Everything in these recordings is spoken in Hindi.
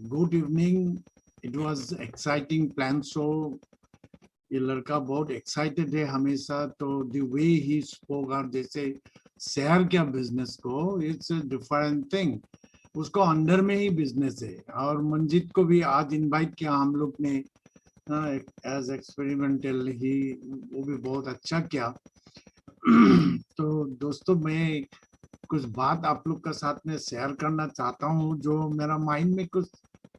Good evening. It was exciting plan. So ये लड़का बहुत एक्साइटेड है हमेशा. तो द वे ही स्पोक और जैसे शेयर किया बिजनेस को, इट्स अ डिफरेंट थिंग. उसको अंडर में ही बिजनेस है. और मंजीत को भी आज इनवाइट किया हम लोग ने एज एक्सपेरिमेंटल ही. वो भी बहुत अच्छा किया. तो दोस्तों, मैं कुछ बात आप लोग का साथ में शेयर करना चाहता हूँ जो मेरा माइंड में कुछ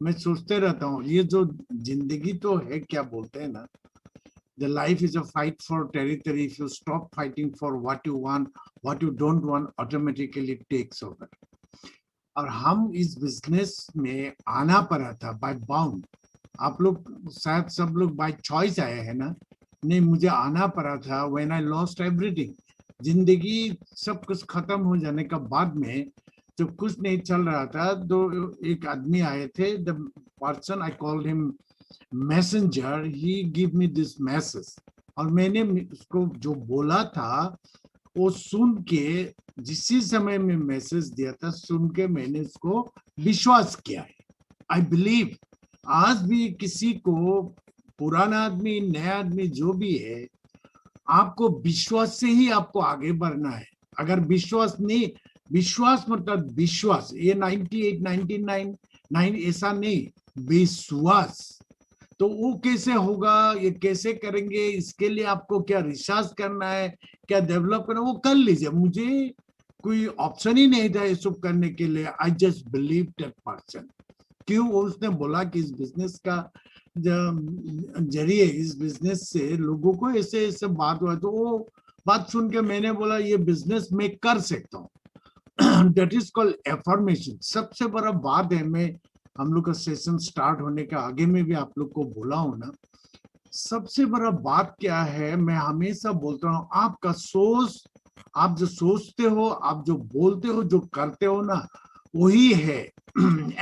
मैं सोचते रहता हूँ. ये जो जिंदगी तो है, क्या बोलते हैं ना, the life is a fight for territory. If you stop fighting for what you want, what you don't want automatically takes over. और हम इस बिजनेस में आना पड़ा था बाय बाउंड. आप लोग शायद सब लोग बाय चॉइस आए हैं ना. नहीं, मुझे आना पड़ा था व्हेन आई लॉस्ट एवरीथिंग. जिंदगी सब कुछ खत्म हो जाने का बाद में जब कुछ नहीं चल रहा था, तो एक आदमी आए थे. The person I called him messenger. He give me this message. और मैंने उसको जो बोला था वो सुन के, जिसी समय में मैसेज दिया था, सुन के मैंने उसको विश्वास किया है. आई बिलीव आज भी किसी को, पुराना आदमी नया आदमी जो भी है, आपको विश्वास से ही आपको आगे बढ़ना है. अगर विश्वास नहीं, विश्वास मतलब विश्वास, ये 98 99 9 ऐसा नहीं, विश्वास. तो वो कैसे होगा, ये कैसे करेंगे, इसके लिए आपको क्या रिसर्च करना है, क्या डेवलप करना है, वो कर लीजिए. मुझे कोई ऑप्शन ही नहीं था ये सब करने के लिए. I just believe that person. क्यों? उसने बोला कि इस बिजनेस का जरिए, इस बिजनेस से लोगों को ऐसे ऐसे बात हुआ. तो वो बात सुन के मैंने बोला ये बिजनेस मैं कर सकता हूँ. That is called affirmation. सबसे बड़ा बात है, मैं हम लोग का सेशन स्टार्ट होने के आगे में भी आप लोग को बोला हूं ना, सबसे बड़ा बात क्या है, मैं हमेशा बोलता हूँ, आपका सोच, आप जो सोचते हो, आप जो बोलते हो, जो करते हो ना, वही है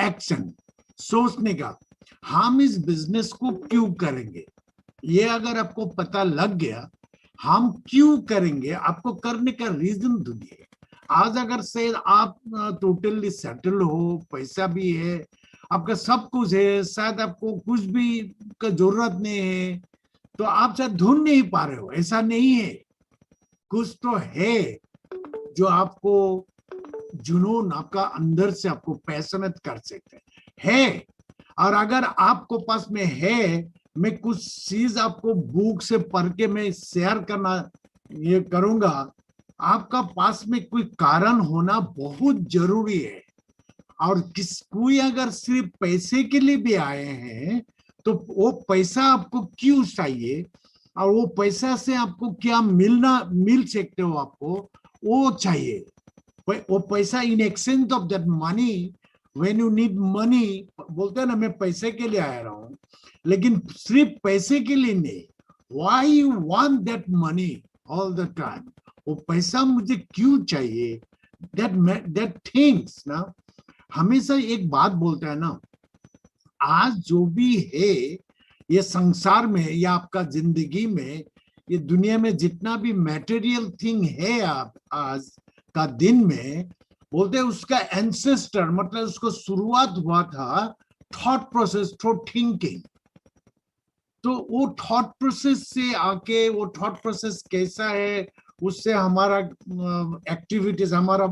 एक्शन. सोचने का, हम इस बिजनेस को क्यों करेंगे, ये अगर आपको पता लग गया, हम क्यों करेंगे, आपको करने का रीजन ढूंढिए. आज अगर से आप टोटली सेटल हो, पैसा भी है, आपका सब कुछ है, शायद आपको कुछ भी का जरूरत नहीं है, तो आप शायद ढूंढ नहीं पा रहे हो. ऐसा नहीं है. कुछ तो है जो आपको जुनून, आपका अंदर से आपको पैशनेट कर सकते है. और अगर आपको पास में है, मैं कुछ चीज आपको बुक से पढ़ के मैं शेयर करना ये करूंगा. आपका पास में कोई कारण होना बहुत जरूरी है. और कोई अगर सिर्फ पैसे के लिए भी आए हैं, तो वो पैसा आपको क्यों चाहिए, और वो पैसा से आपको क्या मिल सकते हो, आपको वो चाहिए. वो पैसा in exchange of that money, when you need money, बोलते हैं ना, मैं पैसे के लिए आ रहा हूं, लेकिन सिर्फ पैसे के लिए नहीं. Why you want that money all the time, वो पैसा मुझे क्यों चाहिए, दैट थिंग्स ना. हमेशा एक बात बोलता है ना, आज जो भी है ये संसार में या आपका जिंदगी में, ये दुनिया में जितना भी मटेरियल थिंग है, आप आज का दिन में बोलते हैं उसका एंसेस्टर, मतलब उसको शुरुआत हुआ था थॉट प्रोसेस, थ्रू थिंकिंग. तो वो थॉट प्रोसेस से आके, वो थॉट प्रोसेस कैसा है, उससे हमारा एक्टिविटीज, हमारा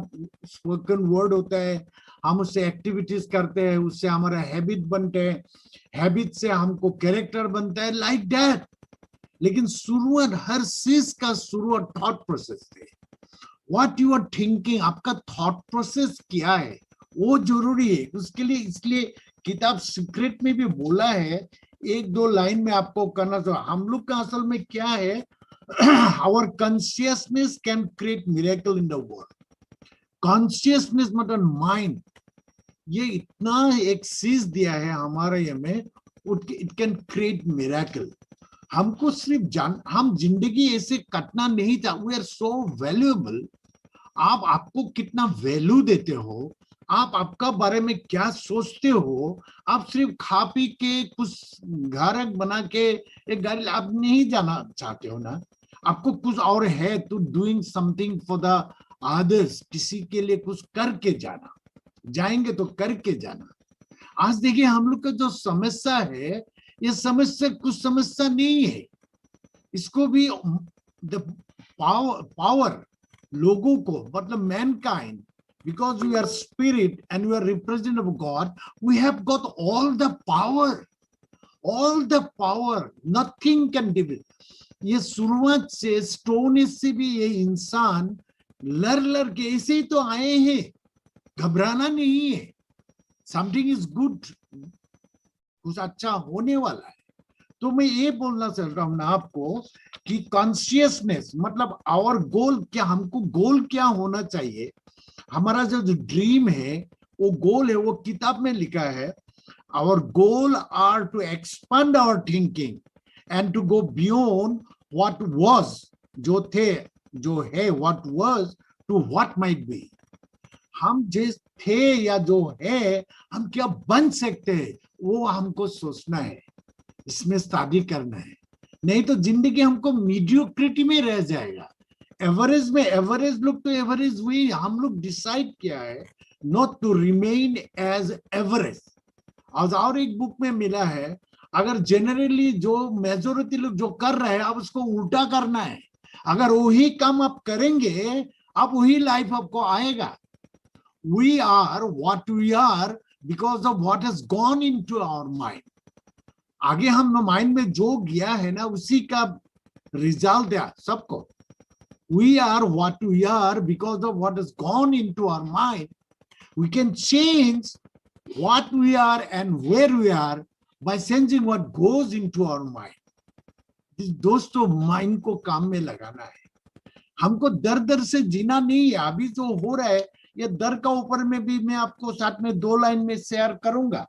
स्पोकन वर्ड होता है, हम उससे एक्टिविटीज करते हैं, उससे हमारा हैबिट बनते हैं, हैबिट से हमको कैरेक्टर बनता है, लाइक दैट. लेकिन शुरुआत, हर चीज का शुरुआत थॉट प्रोसेस से. व्हाट यू आर थिंकिंग, आपका थॉट प्रोसेस क्या है, वो जरूरी है उसके लिए. इसलिए किताब सीक्रेट में भी बोला है, एक दो लाइन में आपको करना चाहिए. हम लोग का असल में क्या है, our consciousness can create miracle in the world. Consciousness मतलब माइंड, ये इतना एक चीज दिया है हमारे ये में, इट कैन क्रिएट मिरेकल. हमको सिर्फ हम जिंदगी ऐसे कटना नहीं था. We are so valuable. आप आपको कितना वैल्यू देते हो, आप आपका बारे में क्या सोचते हो. आप सिर्फ खा पी के कुछ घर बना के एक गाड़ी आप नहीं जाना चाहते हो ना. आपको कुछ और है, तो doing something for the others, किसी के लिए कुछ करके जाना. जाएंगे तो करके जाना. आज देखिए हम लोग का जो समस्या है, ये समस्या कुछ समस्या नहीं है, इसको भी द पावर लोगों को, मतलब Mankind, because we are spirit and we are representative of God, we have got all the power, nothing can give it. ये शुरुआत से स्टोन से भी ये इंसान लड़ के ऐसे ही तो आए हैं, घबराना नहीं है, समथिंग इज गुड, कुछ अच्छा होने वाला है। तो मैं ये बोलना चाह रहा हूं ना आपको कि कॉन्शियसनेस मतलब आवर गोल क्या, हमको गोल क्या होना चाहिए, हमारा जो ड्रीम है वो गोल है, वो किताब में लिखा है, our goal are to expand our thinking and to go beyond what was, जो थे जो है, what was to what might be. हम जिस थे या जो है हम क्या बन सकते हैं, वो हमको सोचना है, इसमें शादी करना है, नहीं तो जिंदगी हमको मीडियोक्रिटी में रह जाएगा, एवरेज में। एवरेज लोग तो एवरेज हुई, हम लोग डिसाइड किया है not to remain as average. और एक बुक में मिला है, अगर जनरली जो मेजोरिटी लोग जो कर रहे हैं, अब उसको उल्टा करना है, अगर वही काम आप करेंगे अब वही लाइफ आपको आएगा। We are what we are because of what has gone into our mind. आगे हम माइंड में जो गया है ना, उसी का रिजल्ट है सबको। We are what we are because of what has gone into our mind. We can change what we are and where we are by changing what goes into our mind. दोस्तों, माइंड को काम में लगाना है, हमको दर दर से जीना नहीं है। अभी जो हो रहा है ये दर का ऊपर में भी मैं आपको साथ में 2 लाइन में शेयर करूंगा।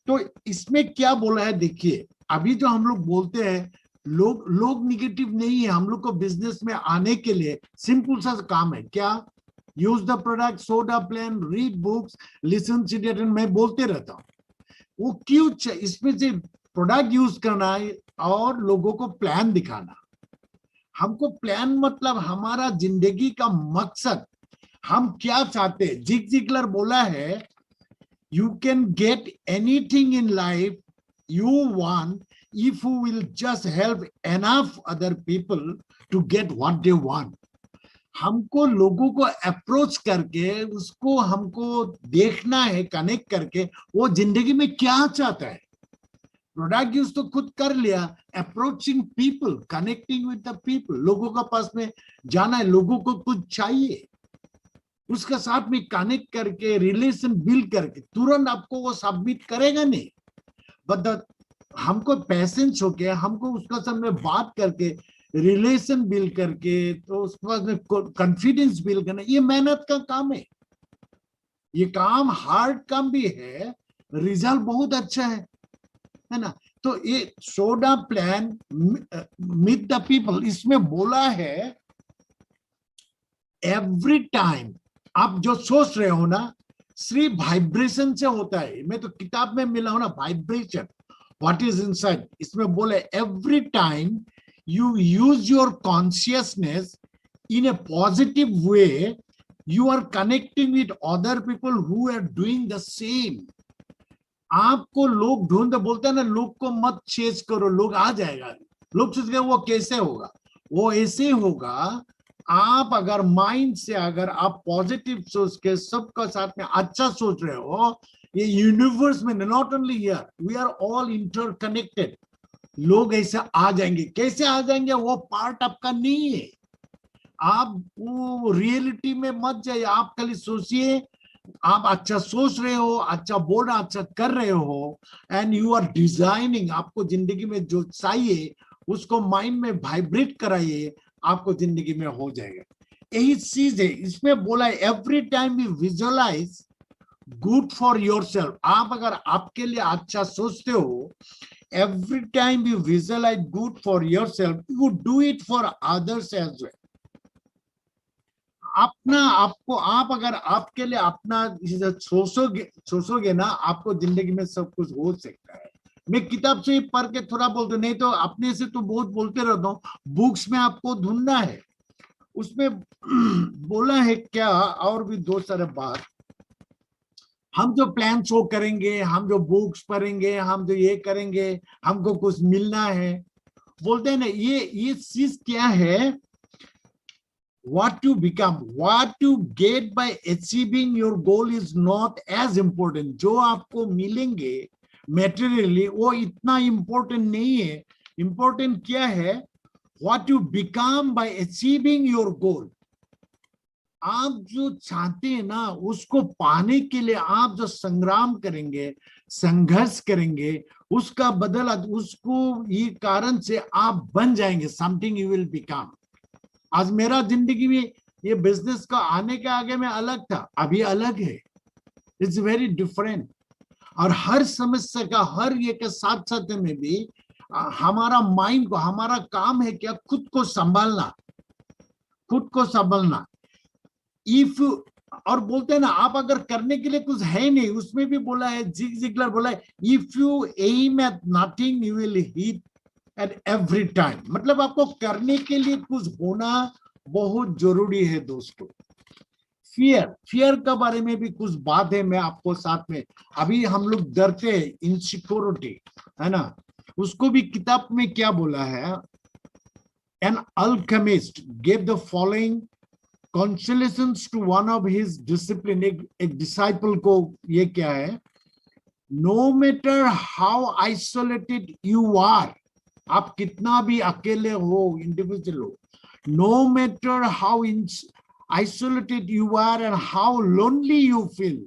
तो इसमें क्या बोला है देखिए, अभी जो हम लोग बोलते हैं, लोग निगेटिव नहीं है, हम लोग को बिजनेस में आने के लिए सिंपल सा काम है, क्या, use the product, soda plan, read books, listen CD, मैं बोलते रहता हूँ। वो क्यों, इसमें से प्रोडक्ट यूज करना है और लोगों को प्लान दिखाना। हमको प्लान मतलब हमारा जिंदगी का मकसद, हम क्या चाहते हैं। जिग जिगलर बोला है, you can get anything in life you want if you will just help enough other people to get what they want. हमको लोगों को अप्रोच करके उसको हमको देखना है, कनेक्ट करके वो जिंदगी में क्या चाहता है। प्रोडक्ट यूज तो खुद कर लिया, approaching people, connecting with the people, लोगों के पास में जाना है, लोगों को कुछ चाहिए, उसके साथ में कनेक्ट करके रिलेशन बिल्ड करके तुरंत आपको वो सबमिट करेगा नहीं, बट हमको पेशेंस होके हमको उसका साथ में बात करके रिलेशन बिल्ड करके, तो उसके बाद में कॉन्फिडेंस बिल्ड करना, ये मेहनत का काम है, ये काम हार्ड काम भी है, रिजल्ट बहुत अच्छा है ना। तो ये सोडा प्लान मीट द पीपल, इसमें बोला है एवरी टाइम आप जो सोच रहे हो ना, सिर्फ वाइब्रेशन से होता है। मैं तो किताब में मिला हूं ना, वाइब्रेशन व्हाट इज इनसाइड, इसमें बोले every time you use your consciousness in a positive way, you are connecting with other people who are doing the same. आपको लोग ढूंढते, बोलते हैं ना, लोग को मत चेज करो, लोग आ जाएगा। लोग सोचेंगे वो कैसे होगा, वो ऐसे होगा। आप अगर माइंड से, अगर आप पॉजिटिव सोच के सबका साथ में अच्छा सोच रहे हो, ये यूनिवर्स में, not only here, we are all interconnected, लोग ऐसे आ जाएंगे। कैसे आ जाएंगे, वो पार्ट आपका नहीं है। आप वो रियलिटी में मत जाइए, आप खाली सोचिए आप अच्छा सोच रहे हो, अच्छा बोल रहे, अच्छा कर रहे हो, एंड यू आर डिजाइनिंग, आपको जिंदगी में जो चाहिए उसको माइंड में वाइब्रेट कराइए, आपको जिंदगी में हो जाएगा। यही चीज है इसमें बोला है, every time you visualise good for yourself. आप अगर आपके लिए अच्छा सोचते हो, every time you visualise good for yourself, you do it for others as well. अपना आपको, आप अगर आपके लिए अपना सोचोगे ना, आपको जिंदगी में सब कुछ हो सकता है। मैं किताब से पढ़ के थोड़ा बोलता हूँ, नहीं तो अपने से तो बहुत बोलते रहता हूँ। बुक्स में आपको ढूंढना है, उसमें बोला है क्या, और भी 2 सारे बात। हम जो प्लान शो करेंगे, हम जो बुक्स पढ़ेंगे, हम जो ये करेंगे, हमको कुछ मिलना है, बोलते हैं ना, ये चीज क्या है, what to become, what to get by achieving your goal is not as important. जो आपको मिलेंगे मेटेरियली वो इतना इम्पोर्टेंट नहीं है। इम्पोर्टेंट क्या है, what you become by achieving your goal. आप जो चाहते हैं ना उसको पाने के लिए आप जो संग्राम करेंगे, संघर्ष करेंगे, उसका बदला उसको ये कारण से आप बन जाएंगे, समथिंग यू विल बिकम। आज मेरा जिंदगी में ये बिजनेस का आने के आगे में अलग था, अभी अलग है, इट्स वेरी डिफरेंट। और हर समस्या का हर ये के साथ साथ में भी हमारा माइंड को, हमारा काम है क्या, खुद को संभालना, खुद को संभालना। इफ, और बोलते हैं ना, आप अगर करने के लिए कुछ है नहीं, उसमें भी बोला है, जिग जिगलर बोला है, if you aim at nothing you will hit at every time. मतलब आपको करने के लिए कुछ होना बहुत जरूरी है दोस्तों। फियर का बारे में भी कुछ बात है, मैं आपको साथ में, अभी हम लोग डरते हैं, इनसिक्योरिटी है ना, उसको भी किताब में क्या बोला है, an alchemist gave the following consolations to one of his discipline, एक disciple को ये क्या है, no matter how isolated you are, आप कितना भी अकेले हो, इंडिविजुअल हो, no matter how isolated you are and how lonely you feel,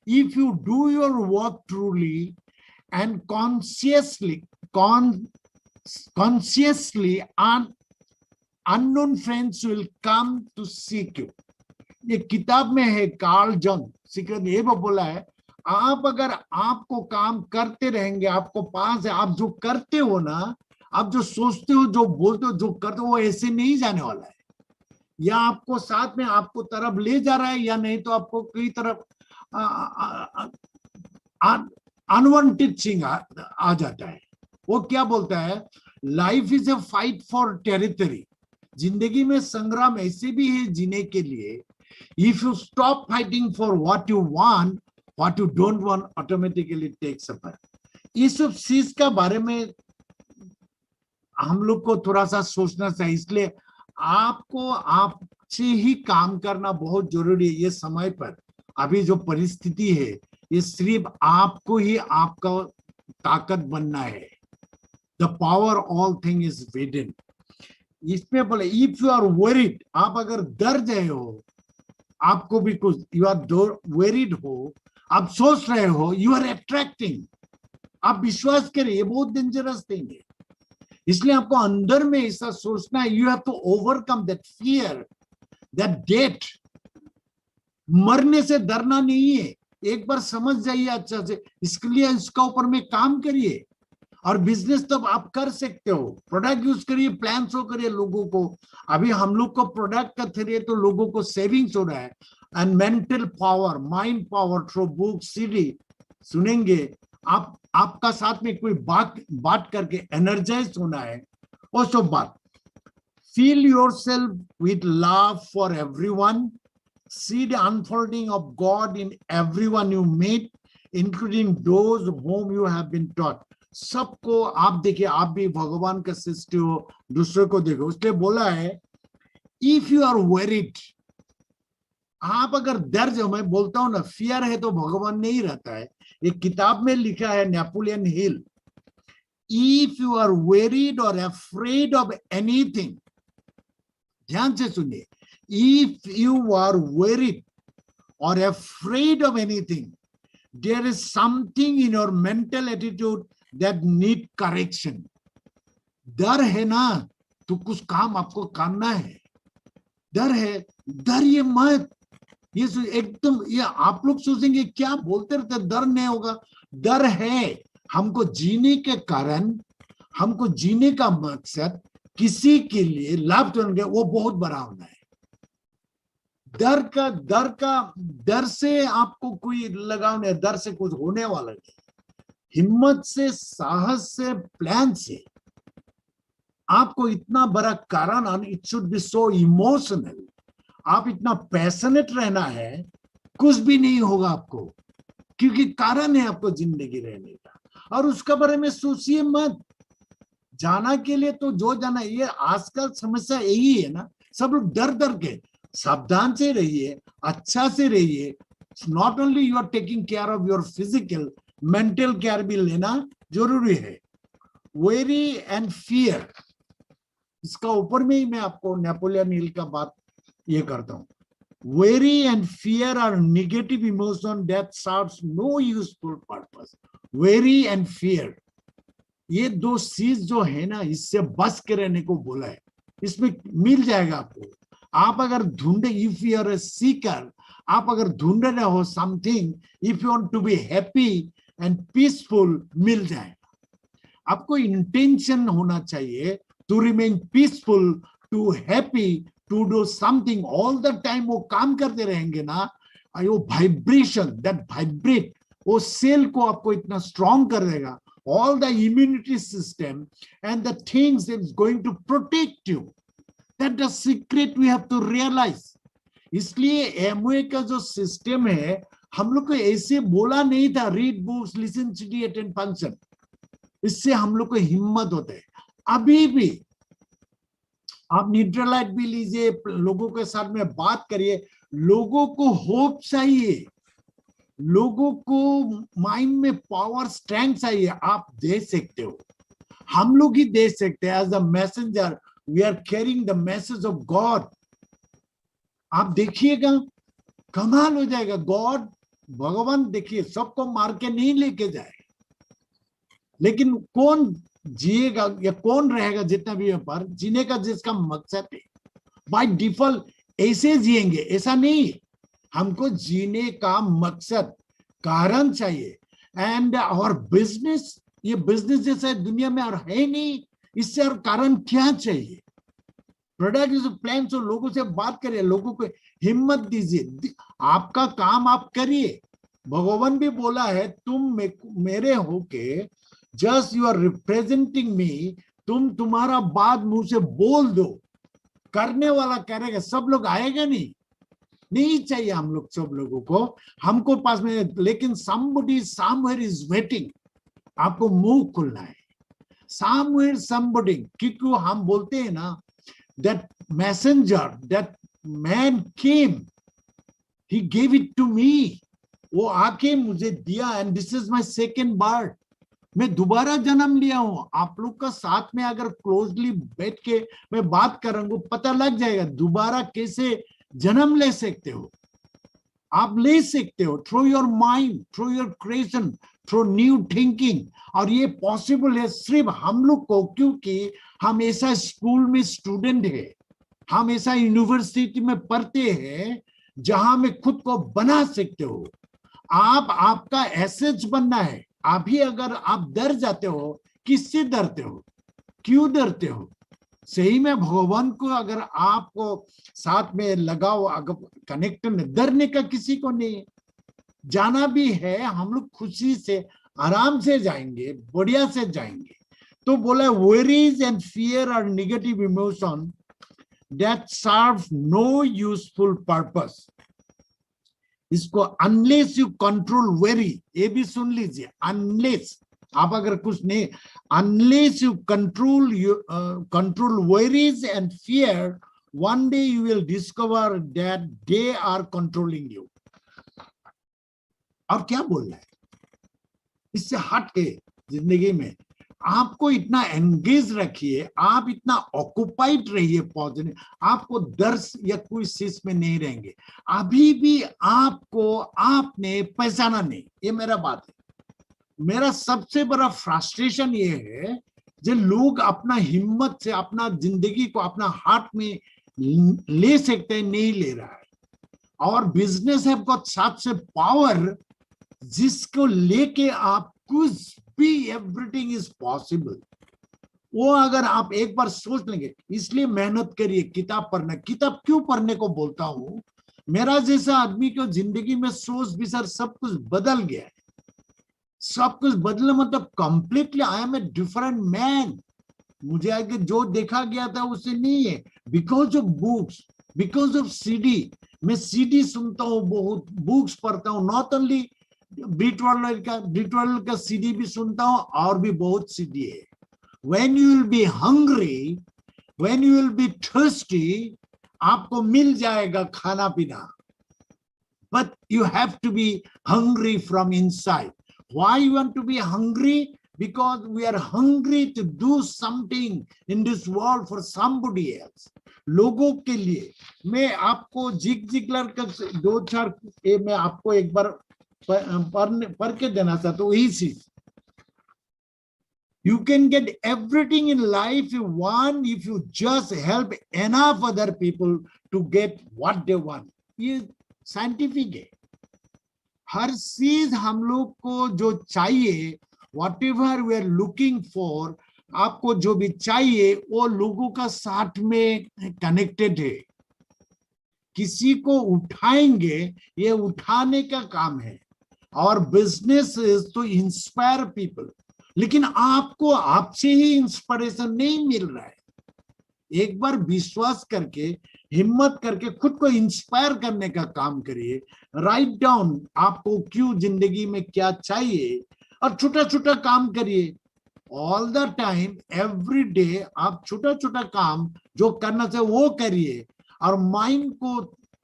if you do your work truly and consciously and unknown friends will come to seek you. ये किताब में है, कार्ल जंग सीक्रेट ये बोला है, आप अगर आपको काम करते रहेंगे, आपको पास है, आप जो करते हो ना, आप जो सोचते हो, जो बोलते हो, जो करते हो, वो ऐसे नहीं जाने वाला है, या आपको साथ में आपको तरफ ले जा रहा है, या नहीं तो आपको कई तरफ अनवांटेड थिंग आ जाता है। वो क्या बोलता है, life is a fight for territory. जिंदगी में संग्राम ऐसे भी है जीने के लिए, if you stop fighting for what you want, what you don't want automatically takes up. इस सब चीज का बारे में हम लोग को थोड़ा सा सोचना चाहिए, इसलिए आपको आपसे ही काम करना बहुत जरूरी है। ये समय पर अभी जो परिस्थिति है, ये सिर्फ आपको ही आपका ताकत बनना है। The power all thing is within. इसमें बोले, इफ यू आर वरीड, आप अगर डर गए हो, आपको भी कुछ, यू आर वरीड हो, आप सोच रहे हो, यू आर अट्रैक्टिंग, आप विश्वास करें, ये बहुत डेंजरस थिंग है। इसलिए आपको अंदर में ऐसा सोचना है, you have to overcome that fear, that death. मरने से डरना नहीं है, एक बार समझ जाइए अच्छा से, इसके लिए इसका ऊपर में काम करिए। और बिजनेस तो आप कर सकते हो, प्रोडक्ट यूज करिए, प्लान शो करिए लोगों को। अभी हम लोग को प्रोडक्ट का थ्रू तो लोगों को सेविंग्स हो रहा है, and mental power, mind power through book CD सुनेंगे आप, आपका साथ में कोई बात करके एनर्जाइज होना है, वो सब बात। Feel yourself with love for everyone, see the unfolding of God in everyone you meet, including those whom you have been taught. सबको आप देखिए, आप भी भगवान का सृष्टि हो, दूसरे को देखो। उसने बोला है, इफ यू आर वरीड, आप अगर डर जाओ, मैं बोलता हूं ना, फियर है तो भगवान नहीं रहता है। एक किताब में लिखा है, Napoleon Hill, if you are worried or afraid of anything, ध्यान से सुनिए, if you are worried or afraid of anything, there is something in your mental attitude that need correction. डर है ना, तो कुछ काम आपको करना है। डर है, डर ये मत, ये एकदम, ये आप लोग सोचेंगे क्या बोलते रहते, डर नहीं होगा। डर है, हमको जीने के कारण, हमको जीने का मकसद किसी के लिए लाभ तो वो बहुत बड़ा होना है। डर से आपको कोई लगाव नहीं, डर से कुछ होने वाला नहीं। हिम्मत से, साहस से, प्लान से आपको इतना बड़ा कारण, it should be so emotional, आप इतना पैशनेट रहना है, कुछ भी नहीं होगा आपको। क्योंकि कारण है आपको जिंदगी रहने का, और उसके बारे में सोचिए मत। जाना के लिए तो जो जाना, ये आजकल समस्या यही है ना, सब लोग डर डर के। सावधान से रहिए, अच्छा से रहिए। Not only you are taking care of your physical, mental care भी लेना जरूरी है। वेरी एंड फियर, इसका ऊपर में ही मैं आपको नेपोलियन हिल का बात ये करता हूं। Worry and fear are negative emotion that serves no useful purpose. Worry and fear, ये दो चीज जो है ना, इससे बच के रहने को बोला है। इसमें मिल जाएगा आपको। आप अगर ढूंढे, if you are a seeker, आप अगर ढूंढ रहे हो something, if you want to be happy and peaceful, मिल जाएगा। आपको इंटेंशन होना चाहिए to remain peaceful, to happy, to do something all the time. वो काम करते रहेंगे ना, वो वाइब्रेशन दैट वाइब्रेट, वो सेल को आपको इतना स्ट्रॉन्ग कर देगा, all the immunity system and the things is going to protect you. That the secret we have to realise. इसलिए एमवे का जो सिस्टम है, हम लोग को ऐसे बोला नहीं था, read books, listen, study, attend function. इससे हम लोग को हिम्मत होता है। अभी भी आप न्यूट्रलाइट भी लीजिए, लोगों के साथ में बात करिए, लोगों को होप चाहिए, लोगों को माइंड में पावर, स्ट्रेंथ चाहिए। आप दे सकते हो, हम लोग ही दे सकते हैं। As a messenger we are carrying the message of God. आप देखिएगा, कमाल हो जाएगा। गॉड, भगवान देखिए, सबको मार के नहीं लेके जाए, लेकिन कौन जिएगा या कौन रहेगा जितना भी पर जीने का जिसका मकसद है, बाय डिफॉल्ट ऐसे जिएंगे, ऐसा नहीं। हमको जीने का मकसद, कारण चाहिए। एंड और बिजनेस, ये बिजनेस जैसा दुनिया में और है नहीं, इससे और कारण क्या चाहिए? Product plan. तो लोगों से बात करिए, लोगों को हिम्मत दीजिए, आपका काम आप करिए। भगवान भी बोला है, तुम मेरे होके, जस्ट यू आर रिप्रेजेंटिंग मी, तुम तुम्हारा बात मुंह से बोल दो, करने वाला करेगा। सब लोग आएगा नहीं चाहिए हम लोग, सब लोगों को हमको पास में, लेकिन somebody somewhere is waiting। आपको मुंह खुलना है, somewhere somebody, क्योंकि हम बोलते हैं ना, that messenger, that man came, he gave it to me, वो आके मुझे दिया, and this is my second birth। मैं दोबारा जन्म लिया हूं। आप लोग का साथ में अगर क्लोजली बैठ के मैं बात करूंगा, पता लग जाएगा दोबारा कैसे जन्म ले सकते हो। आप ले सकते हो through your mind, through your creation, through new thinking. और ये पॉसिबल है सिर्फ हम लोग को, क्योंकि हम ऐसा स्कूल में स्टूडेंट है, हम ऐसा यूनिवर्सिटी में पढ़ते हैं जहां में खुद को बना सकते हो। आपका एसेट बनना है। अभी अगर आप डर जाते हो, किससे डरते हो, क्यों डरते हो? सही में भगवान को अगर आपको साथ में लगाओ, अगर कनेक्ट में, डरने का किसी को नहीं। जाना भी है, हम लोग खुशी से आराम से जाएंगे, बढ़िया से जाएंगे। तो बोला, worries and fear are negative emotion that serve no useful purpose। इसको unless you control worry, ये भी सुन लीजिए, unless आप अगर कुछ नहीं, unless you control worries and fear, one day you will discover that they are controlling you। और क्या बोल रहा है, इससे हट के जिंदगी में आपको इतना एंगेज रखिए, आप इतना ऑक्युपाइड रहिए पॉजिटिव, आपको डर या कोई चीज में नहीं रहेंगे। अभी भी आपको आपने पहचाना नहीं, ये मेरा बात है। मेरा सबसे बड़ा फ्रस्ट्रेशन ये है जो लोग अपना हिम्मत से अपना जिंदगी को अपना हाथ में ले सकते हैं, नहीं ले रहा है। और बिजनेस है गॉट सबसे पावर, जिसको लेके आप कुछ भी, एवरीथिंग इज पॉसिबल। वो अगर आप एक बार सोच लेंगे, इसलिए मेहनत करिए, किताब पढ़ना। किताब क्यों पढ़ने को बोलता हूं, मेरा जैसा आदमी को जिंदगी में सोच विचार सब कुछ बदल गया है। सब कुछ बदला मतलब completely I am a different man. मुझे आगे जो देखा गया था उससे नहीं है, because of books, because of CD. मैं सीडी सुनता हूँ, बहुत बुक्स पढ़ता हूँ, नॉट ओनली B12 का सीडी भी सुनता हूँ और भी बहुत सीडी है. When you will be hungry, when you will be thirsty, आपको मिल जाएगा खाना पीना. But you have to be hungry from inside. Why you want to be hungry? Because we are hungry to do something in this world for somebody else. लोगों के लिए. मैं आपको जिग जिगलर का 2-4 मैं आपको एक बार पढ़ के देना चाहता हूँ. इसी you can get everything in life you want if you just help enough other people to get what they want. ये साइंटिफिक है. हर चीज हम लोग को जो चाहिए, whatever we are looking for, आपको जो भी चाहिए वो लोगों का साथ में कनेक्टेड है. किसी को उठाएंगे, ये उठाने का काम है. और business is to inspire people. लेकिन आपको आपसे ही इंस्पिरेशन नहीं मिल रहा है. एक बार विश्वास करके, हिम्मत करके खुद को इंस्पायर करने का काम करिए. राइट डाउन आपको क्यों जिंदगी में क्या चाहिए और छोटा छोटा काम करिए. All the time every day आप छोटा छोटा काम जो करना चाहिए वो करिए. और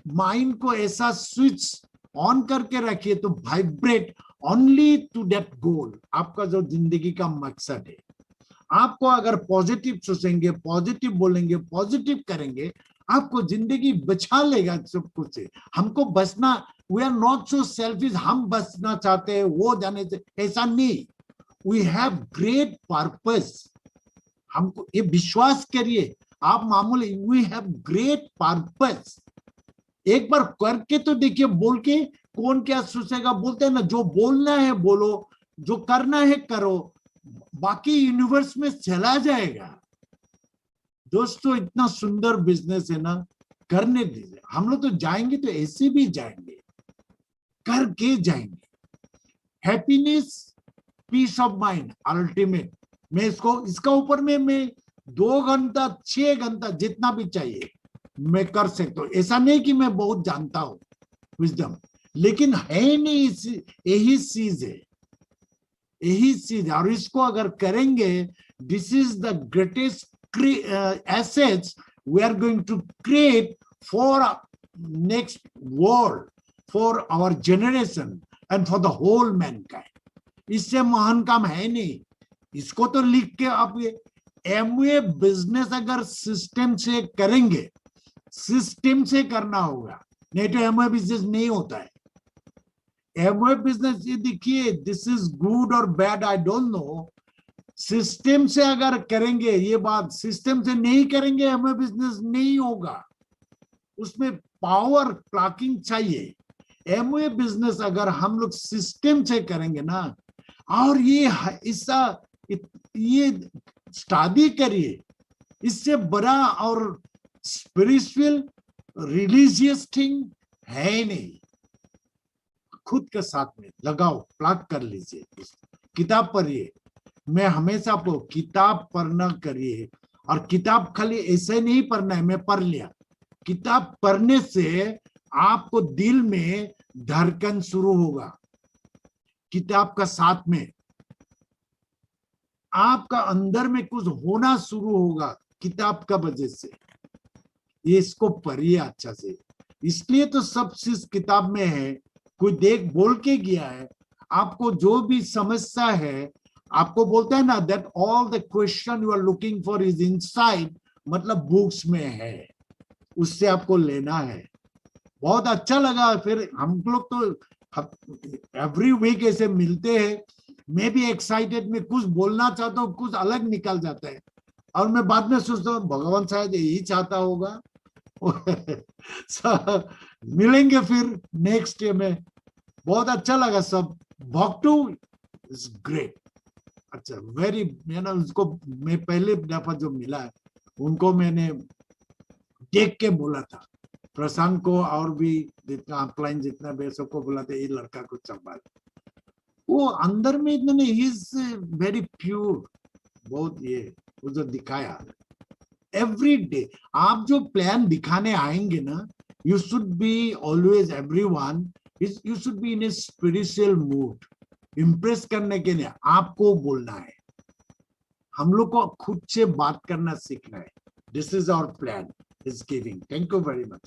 माइंड को ऐसा स्विच ऑन करके रखिए तो vibrate only to that goal. आपका जो जिंदगी का मकसद है, आपको अगर पॉजिटिव सोचेंगे, पॉजिटिव बोलेंगे, पॉजिटिव करेंगे, आपको जिंदगी बचा लेगा सब कुछ से. हमको बचना, we are not so selfish, हम बचना चाहते हैं वो जाने से, ऐसा नहीं. We have great purpose. हमको ये विश्वास करिए, आप मामूली, वी हैव ग्रेट पर्पस. एक बार करके तो देखिए, बोल के कौन क्या सोचेगा. बोलते हैं ना, जो बोलना है बोलो, जो करना है करो, बाकी यूनिवर्स में चला जाएगा. दोस्तों इतना सुंदर बिजनेस है ना, करने दीजिए. हम लोग तो जाएंगे तो ऐसे भी जाएंगे, करके जाएंगे. Happiness, peace of mind ultimate. मैं इसका ऊपर में मैं 2 घंटा 6 घंटा जितना भी चाहिए मैं कर सकता हूँ. ऐसा नहीं कि मैं बहुत जानता हूँ विजडम, लेकिन है नहीं, यही चीज है, यही चीज. और इसको अगर करेंगे, this is the greatest assets we are going to create for next world, for our generation and for the whole mankind. इससे महान काम है नहीं. इसको तो लिख के आप ये एमवे बिजनेस अगर सिस्टम से करेंगे, सिस्टम से करना होगा, नहीं तो एमवे बिजनेस नहीं होता है. एमवे बिजनेस ये देखिए, दिस इज गुड और bad I don't know. System से अगर करेंगे, ये बात सिस्टम से नहीं करेंगे, हमें बिजनेस नहीं होगा. उसमें पावर प्लाकिंग चाहिए. एमवे बिजनेस अगर हम लोग सिस्टम से करेंगे ना, और ये स्टडी करिए, इससे बड़ा और स्पिरिचुअल रिलीजियस थिंग है नहीं. खुद के साथ में लगाओ, प्लाक कर लीजिए, किताब पढ़िए. मैं हमेशा आपको किताब पढ़ना करिए. और किताब खाली ऐसे नहीं पढ़ना है, मैं पढ़ लिया. किताब पढ़ने से आपको दिल में धड़कन शुरू होगा. किताब का साथ में आपका अंदर में कुछ होना शुरू होगा किताब का वजह से. ये इसको पढ़िए अच्छा से. इसलिए तो सब चीज किताब में है. कोई देख बोल के गया है. आपको जो भी समस्या है, आपको बोलता है ना, that all the question you are looking for is inside, मतलब बुक्स में है, उससे आपको लेना है. बहुत अच्छा लगा. फिर हम लोग तो एवरी वीक ऐसे मिलते हैं. मैं भी एक्साइटेड, में कुछ बोलना चाहता हूँ, कुछ अलग निकल जाता है, और मैं बाद में सोचता हूँ भगवान शायद यही चाहता होगा. मिलेंगे फिर नेक्स्ट डे में. बहुत अच्छा लगा सब. भक्तू इज ग्रेट. अच्छा, वेरी, उसको मैं पहले दफा जो मिला है, उनको मैंने देख के बोला था, प्रशांत को और भी जितना अपलाइन जितना भी सबको बोला था, ये लड़का को संभाल. वो अंदर में इतने, ही इज वेरी प्योर. बहुत ये वो जो दिखाया एवरी डे. आप जो प्लान दिखाने आएंगे ना, you should be always everyone You should be in a spiritual mood. Impress करने के लिए आपको बोलना है, हम लोग को खुद से बात करना सीखना है. This is our plan, is giving. Thank you very much.